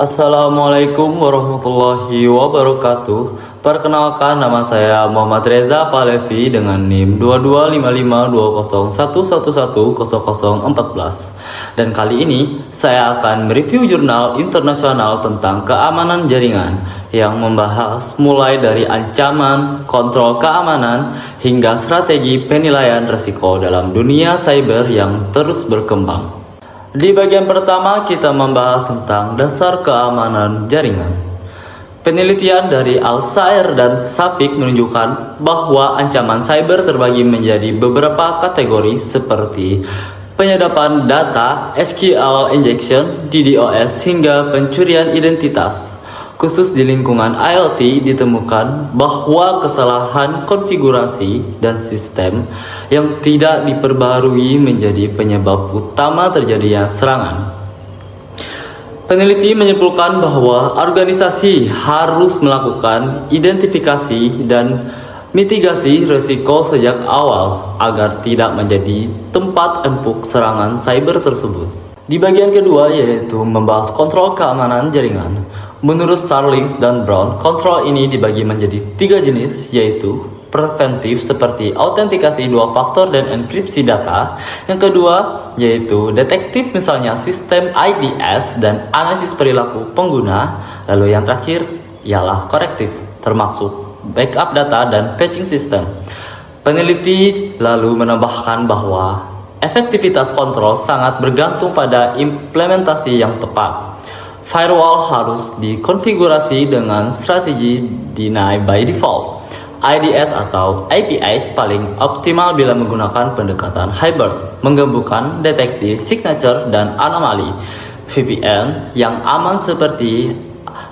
Assalamualaikum warahmatullahi wabarakatuh. Perkenalkan, nama saya Muhammad Reza Palevi dengan NIM 22552011110014. Dan kali ini saya akan mereview jurnal internasional tentang keamanan jaringan yang membahas mulai dari ancaman, kontrol keamanan, hingga strategi penilaian risiko dalam dunia cyber yang terus berkembang. Di bagian pertama kita membahas tentang dasar keamanan jaringan. Penelitian dari Alshire dan Safik menunjukkan bahwa ancaman cyber terbagi menjadi beberapa kategori seperti penyadapan data, SQL injection, DDoS, hingga pencurian identitas. Khusus di lingkungan IoT ditemukan bahwa kesalahan konfigurasi dan sistem yang tidak diperbarui menjadi penyebab utama terjadinya serangan. Peneliti menyimpulkan bahwa organisasi harus melakukan identifikasi dan mitigasi risiko sejak awal agar tidak menjadi tempat empuk serangan cyber tersebut. Di bagian kedua yaitu membahas kontrol keamanan jaringan. Menurut Starlinks dan Brown, kontrol ini dibagi menjadi 3 jenis, yaitu preventif seperti autentikasi 2 faktor dan enkripsi data. Yang kedua yaitu detektif, misalnya sistem IDS dan analisis perilaku pengguna. Lalu yang terakhir ialah korektif, termasuk backup data dan patching system. Peneliti lalu menambahkan bahwa efektivitas kontrol sangat bergantung pada implementasi yang tepat. Firewall harus dikonfigurasi dengan strategi deny by default. IDS atau APIs paling optimal bila menggunakan pendekatan hybrid, menggabungkan deteksi signature dan anomali. VPN yang aman seperti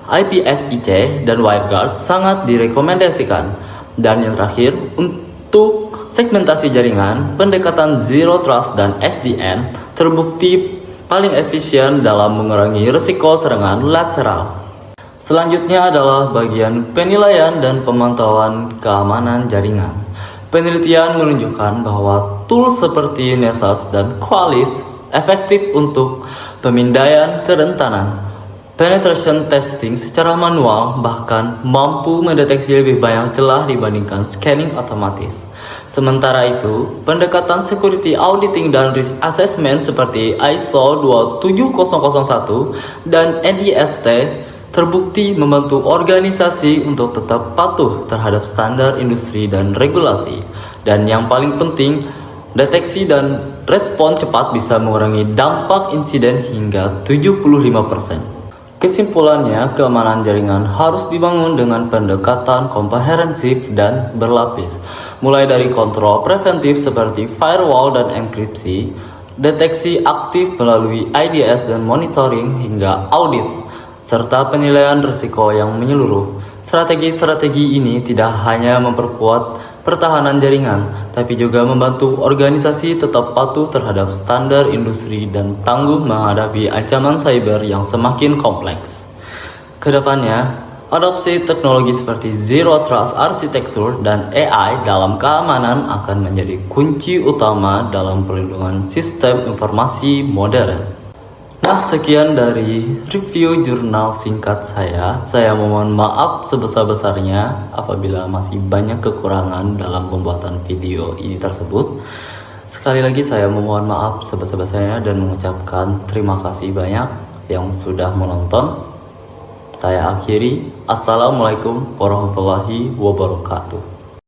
IPSIC dan WireGuard sangat direkomendasikan. Dan yang terakhir, untuk segmentasi jaringan, pendekatan Zero Trust dan SDN terbukti paling efisien dalam mengurangi risiko serangan lateral. Selanjutnya adalah bagian penilaian dan pemantauan keamanan jaringan. Penelitian menunjukkan bahwa tools seperti Nessus dan Qualys efektif untuk pemindaian kerentanan. Penetration testing secara manual bahkan mampu mendeteksi lebih banyak celah dibandingkan scanning otomatis. Sementara itu, pendekatan security auditing dan risk assessment seperti ISO 27001 dan NIST terbukti membantu organisasi untuk tetap patuh terhadap standar industri dan regulasi. Dan yang paling penting, deteksi dan respon cepat bisa mengurangi dampak insiden hingga 75%. Kesimpulannya, keamanan jaringan harus dibangun dengan pendekatan komprehensif dan berlapis, mulai dari kontrol preventif seperti firewall dan enkripsi, deteksi aktif melalui IDS dan monitoring, hingga audit, serta penilaian risiko yang menyeluruh. Strategi-strategi ini tidak hanya memperkuat pertahanan jaringan, tapi juga membantu organisasi tetap patuh terhadap standar industri dan tangguh menghadapi ancaman cyber yang semakin kompleks. Kedepannya, adopsi teknologi seperti Zero Trust Architecture dan AI dalam keamanan akan menjadi kunci utama dalam perlindungan sistem informasi modern. Nah, sekian dari review jurnal singkat saya. Saya mohon maaf sebesar-besarnya apabila masih banyak kekurangan dalam pembuatan video ini tersebut. Sekali lagi saya memohon maaf sebesar-besarnya dan mengucapkan terima kasih banyak yang sudah menonton. Saya akhiri. Assalamualaikum warahmatullahi wabarakatuh.